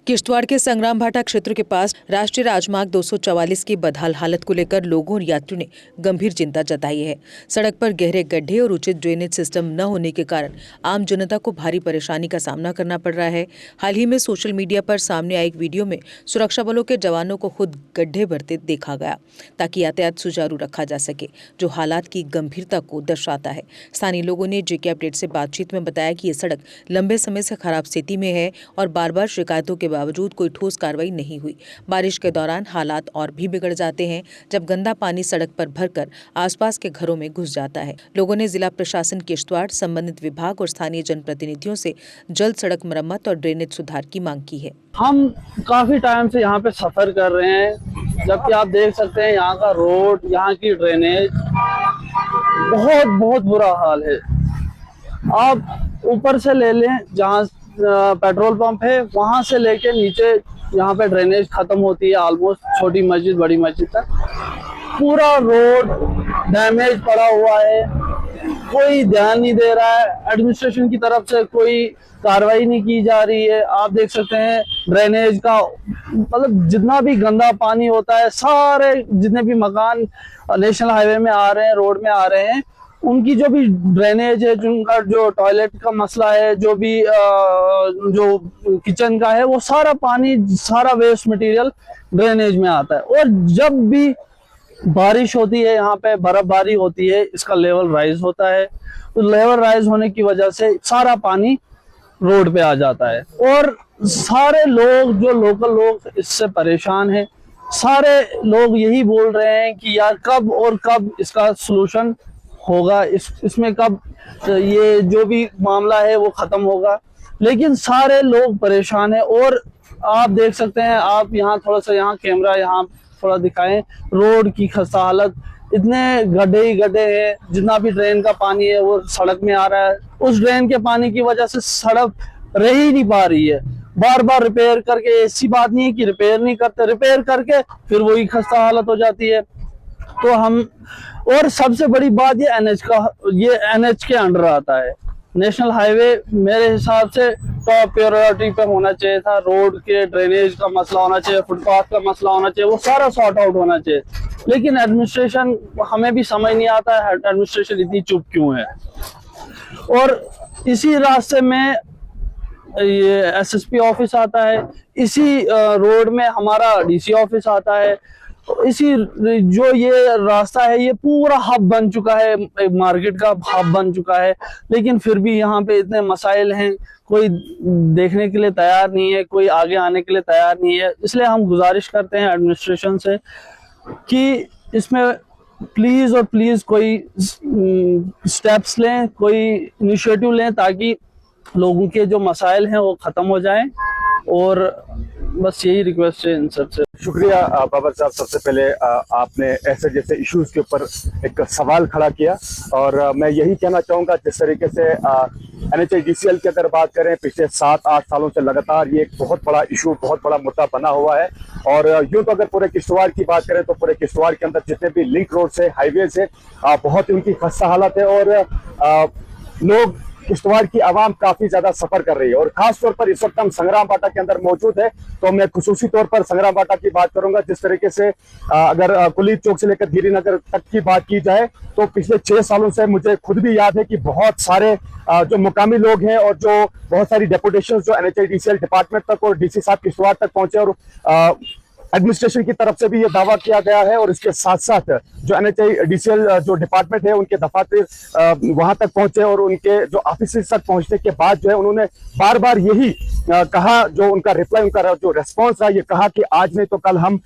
किश्तवाड़ के संग्राम भाटा क्षेत्र के पास राष्ट्रीय राजमार्ग 244 की बदहाल हालत को लेकर लोगों और यात्रियों ने गंभीर चिंता जताई है। सड़क पर गहरे गड्ढे और उचित ड्रेनेज सिस्टम न होने के कारण आम जनता को भारी परेशानी का सामना करना पड़ रहा है। हाल ही में सोशल मीडिया पर सामने आए एक वीडियो में सुरक्षा बलों के जवानों को खुद गड्ढे भरते देखा गया ताकि यातायात सुचारू रखा जा सके, जो हालात की गंभीरता को दर्शाता है। स्थानीय लोगों ने जेके अपडेट से बातचीत में बताया कि ये सड़क लंबे समय से खराब स्थिति में है और बार-बार शिकायतों के बावजूद कोई ठोस कार्रवाई नहीं हुई। बारिश के दौरान हालात और भी बिगड़ जाते हैं जब गंदा पानी सड़क पर भरकर आसपास के घरों में घुस जाता है। लोगों ने जिला प्रशासन किश्तवाड़, संबंधित विभाग और स्थानीय जनप्रतिनिधियों से जल्द सड़क मरम्मत और ड्रेनेज सुधार की मांग की है। हम काफी टाइम से यहाँ पे सफर कर रहे हैं, जबकि आप देख सकते हैं यहाँ का रोड, यहाँ की ड्रेनेज बहुत बुरा हाल है। आप ऊपर से ले लें, जहाँ पेट्रोल पंप है वहां से लेके नीचे यहाँ पे ड्रेनेज खत्म होती है, ऑलमोस्ट छोटी मस्जिद बड़ी मस्जिद तक पूरा रोड डैमेज पड़ा हुआ है। कोई ध्यान नहीं दे रहा है, एडमिनिस्ट्रेशन की तरफ से कोई कार्रवाई नहीं की जा रही है। आप देख सकते हैं ड्रेनेज का मतलब जितना भी गंदा पानी होता है, सारे जितने भी मकान नेशनल हाईवे में आ रहे हैं, रोड में आ रहे हैं, उनकी जो भी ड्रेनेज है, जिनका जो टॉयलेट का मसला है, जो भी जो किचन का है, वो सारा पानी, सारा वेस्ट मटेरियल ड्रेनेज में आता है। और जब भी बारिश होती है, यहाँ पे बर्फबारी होती है, इसका लेवल राइज होता है। तो लेवल राइज होने की वजह से सारा पानी रोड पे आ जाता है और सारे लोग, जो लोकल लोग, इससे परेशान हैं। सारे लोग यही बोल रहे हैं कि यार कब और कब इसका सोल्यूशन होगा, इसमें कब ये जो भी मामला है वो खत्म होगा। लेकिन सारे लोग परेशान हैं। और आप देख सकते हैं, आप यहाँ थोड़ा सा, यहाँ कैमरा यहाँ थोड़ा दिखाएं, रोड की खस्ता हालत, इतने गड्ढे ही गड्ढे हैं। जितना भी ड्रेन का पानी है वो सड़क में आ रहा है। उस ड्रेन के पानी की वजह से सड़क रह ही नहीं पा रही है। बार बार रिपेयर करके, ऐसी बात नहीं है कि रिपेयर नहीं करते, रिपेयर करके फिर वही खस्ता हालत हो जाती है। तो हम, और सबसे बड़ी बात ये एनएच के अंडर आता है। नेशनल हाईवे मेरे हिसाब से टॉप प्रायोरिटी पे होना चाहिए था। रोड के ड्रेनेज का मसला होना चाहिए, फुटपाथ का मसला होना चाहिए, वो सारा सॉर्ट आउट होना चाहिए। लेकिन एडमिनिस्ट्रेशन, हमें भी समझ नहीं आता है एडमिनिस्ट्रेशन इतनी चुप क्यों है। और इसी रास्ते में ये एसएसपी ऑफिस आता है, इसी रोड में हमारा डीसी ऑफिस आता है। इसी जो ये रास्ता है, ये पूरा हब बन चुका है, मार्केट का हब बन चुका है। लेकिन फिर भी यहाँ पे इतने मसाइल हैं, कोई देखने के लिए तैयार नहीं है, कोई आगे आने के लिए तैयार नहीं है। इसलिए हम गुजारिश करते हैं एडमिनिस्ट्रेशन से कि इसमें प्लीज और प्लीज कोई स्टेप्स लें, कोई इनिशिएटिव लें, ताकि लोगों के जो मसाइल हैं वो खत्म हो जाएं। और बस यही रिक्वेस्ट है इन सबसे। शुक्रिया बाबर साहब। सबसे पहले आपने ऐसे जैसे इश्यूज के ऊपर एक सवाल खड़ा किया, और मैं यही कहना चाहूँगा, जिस तरीके से NHIDCL की अगर बात करें, पिछले 7-8 सालों से लगातार ये एक बहुत बड़ा इशू, बहुत बड़ा मुद्दा बना हुआ है। और यूँ तो अगर पूरे किश्तवाड़ की बात करें तो पूरे किश्तवाड़ के अंदर जितने भी लिंक रोड है, हाईवे है, बहुत ही उनकी खस्ता हालत है। और लोग, किश्तवाड़ की आवाम काफी ज्यादा सफर कर रही है। और खास तौर पर इस वक्त हम संग्राम भाटा के अंदर मौजूद है, तो मैं खुसूसी तौर पर संग्राम भाटा की बात करूंगा। जिस तरीके से अगर कुलीद चौक से लेकर धीरी नगर तक की बात की जाए, तो पिछले 6 सालों से मुझे खुद भी याद है कि बहुत सारे जो मुकामी लोग हैं और जो बहुत सारी डेपुटेशन जो NHIDCL डिपार्टमेंट तक और DC साहब किश्तवाड़ तक पहुंचे, और एडमिनिस्ट्रेशन की तरफ से भी ये दावा किया गया है। और इसके साथ साथ जो NHIDCL जो डिपार्टमेंट है, उनके दफातर वहां तक पहुंचे, और उनके जो ऑफिस तक पहुंचने के बाद जो है उन्होंने बार बार यही कहा, जो उनका रिप्लाई, उनका जो रेस्पॉन्स रहा, ये कहा कि आज नहीं तो कल हम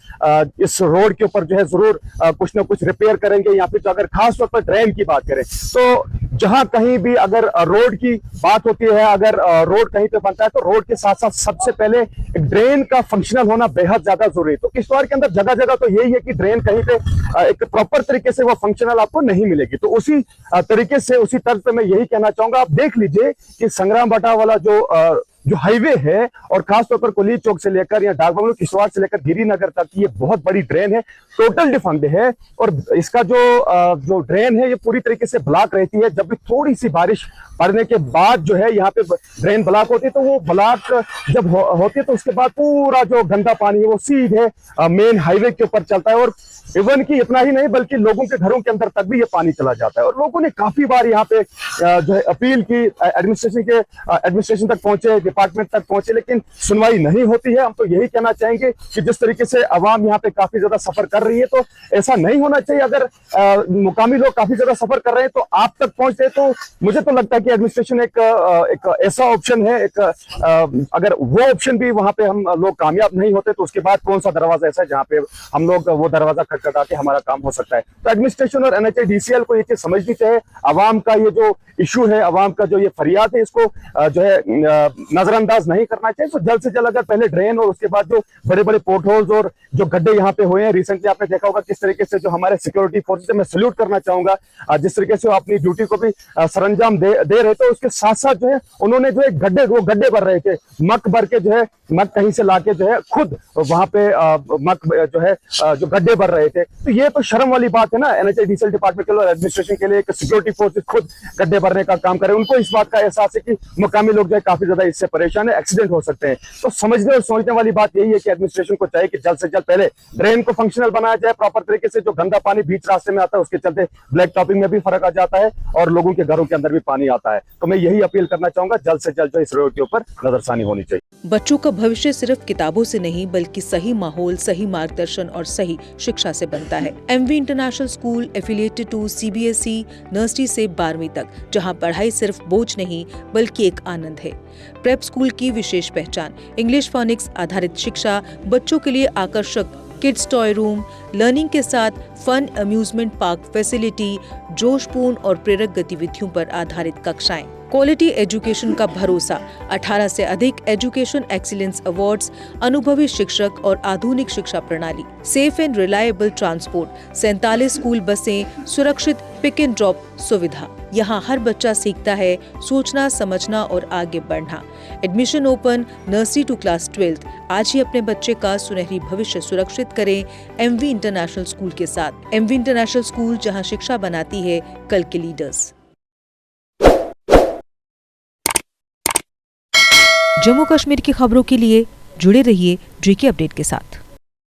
इस रोड के ऊपर जो है जरूर कुछ ना कुछ रिपेयर करेंगे। यहाँ पे तो अगर खास तौर पर ड्रेन की बात करें, तो जहां कहीं भी अगर रोड की बात होती है, अगर रोड कहीं पे बनता है, तो रोड के साथ साथ सबसे पहले ड्रेन का फंक्शनल होना बेहद ज्यादा जरूरी है। तो किश्तवाड़ के अंदर जगह जगह तो यही है कि ड्रेन कहीं पे एक प्रॉपर तरीके से वो फंक्शनल आपको नहीं मिलेगी। तो उसी तरीके से, उसी तर्ज पे मैं यही कहना चाहूंगा, आप देख लीजिए कि संग्राम भाटा वाला जो जो हाईवे है और खासतौर पर कोली चौक से लेकर या डाक बंगलो किश्तवाड़ से लेकर गिरिनगर तक ये बहुत बड़ी ड्रेन है, टोटल डिफंक्ड है। और इसका जो ड्रेन है ये पूरी तरीके से ब्लॉक रहती है। जब भी थोड़ी सी बारिश पड़ने के बाद जो है यहाँ पे ड्रेन ब्लॉक होती है, तो वो ब्लॉक जब होती है तो उसके बाद पूरा जो गंदा पानी है वो सीधे मेन हाईवे के ऊपर चलता है। और इवन की इतना ही नहीं बल्कि लोगों के घरों के अंदर तक भी ये पानी चला जाता है। और लोगों ने काफी बार यहाँ पे जो है अपील की, एडमिनिस्ट्रेशन तक पहुंचे, डिपार्टमेंट तक पहुंचे, लेकिन सुनवाई नहीं होती है। हम तो यही कहना चाहेंगे कि जिस तरीके से आवाम यहाँ पे काफी ज्यादा सफर कर रही है तो ऐसा नहीं होना चाहिए। अगर मुकामी लोग काफी ज्यादा सफर कर रहे हैं तो आप तक पहुंचते, तो मुझे तो लगता है कि एडमिनिस्ट्रेशन एक ऐसा ऑप्शन है, अगर वो ऑप्शन भी वहां पे हम लोग कामयाब नहीं होते तो उसके बाद कौन सा दरवाजा ऐसा है जहाँ पे हम लोग वो दरवाजा खटखटा के हमारा काम हो सकता है। तो एडमिनिस्ट्रेशन और NHIDCL को ये चीज समझनी चाहिए। आवाम का ये जो इशू है, आवाम का जो ये फरियाद है, इसको जो है नजरअंदाज नहीं करना चाहिए। तो जल्द से जल्द अगर पहले ड्रेन और उसके बाद जो बड़े बड़े पोर्ट होल्स और जो गड्ढे यहाँ पे हुए हैं, रिसेंटली आपने देखा होगा किस तरीके से जो हमारे सिक्योरिटी फोर्सेस, मैं सल्यूट करना चाहूंगा जिस तरीके से वो अपनी ड्यूटी को भी सरंजाम दे रहे थे। उसके साथ साथ जो है उन्होंने जो है गड्ढे भर रहे थे, मक भर के जो है मक कहीं से लाके जो है खुद वहां पे मक जो है जो गड्ढे भर रहे थे। तो ये तो शर्म वाली बात है ना। NHIDCL डिपार्टमेंट के लिए, एडमिनिस्ट्रेशन के लिए सिक्योरिटी फोर्सेस खुद गड्ढे भरने का काम करे। उनको इस बात का एहसास है कि मुकामी लोग जो है काफी ज्यादा इससे परेशान है, एक्सीडेंट हो सकते हैं। तो समझने और सोचने वाली बात यही है कि एडमिनिस्ट्रेशन को चाहिए कि जल्द से जल्द पहले ड्रेन को फंक्शनल बनाया जाए प्रॉपर तरीके से। जो गंदा पानी बीच रास्ते में आता है उसके चलते ब्लैक टॉपिंग में भी फर्क आ जाता है और लोगों के घरों के अंदर भी पानी आता है। तो मैं यही अपील करना चाहूंगा, जल्द से जल्द जो इस रोड के ऊपर नजरसानी होनी चाहिए। बच्चों का भविष्य सिर्फ किताबों से नहीं बल्कि सही माहौल, सही मार्गदर्शन और सही शिक्षा से बनता है। MV international school affiliated to CBSE nursery से 12वीं तक, जहां पढ़ाई सिर्फ बोझ नहीं बल्कि एक आनंद है। प्रेप स्कूल की विशेष पहचान इंग्लिश फोनिक्स आधारित शिक्षा, बच्चों के लिए आकर्षक किड्स टॉय रूम, लर्निंग के साथ फन अम्यूजमेंट पार्क फैसिलिटी, जोशपूर्ण और प्रेरक गतिविधियों पर आधारित कक्षाएं, क्वालिटी एजुकेशन का भरोसा, 18 से अधिक एजुकेशन एक्सीलेंस अवार्ड्स, अनुभवी शिक्षक और आधुनिक शिक्षा प्रणाली, safe and reliable transport, 47 school बसें, सुरक्षित पिक एंड ड्रॉप सुविधा। यहाँ हर बच्चा सीखता है सोचना, समझना और आगे बढ़ना। Admission open nursery to class 12। आज ही अपने बच्चे का सुनहरी भविष्य सुरक्षित करें MV इंटरनेशनल स्कूल के साथ। MV इंटरनेशनल स्कूल, जहाँ शिक्षा बनाती है कल के लीडर्स। जम्मू कश्मीर की खबरों के लिए जुड़े रहिए GK अपडेट के साथ।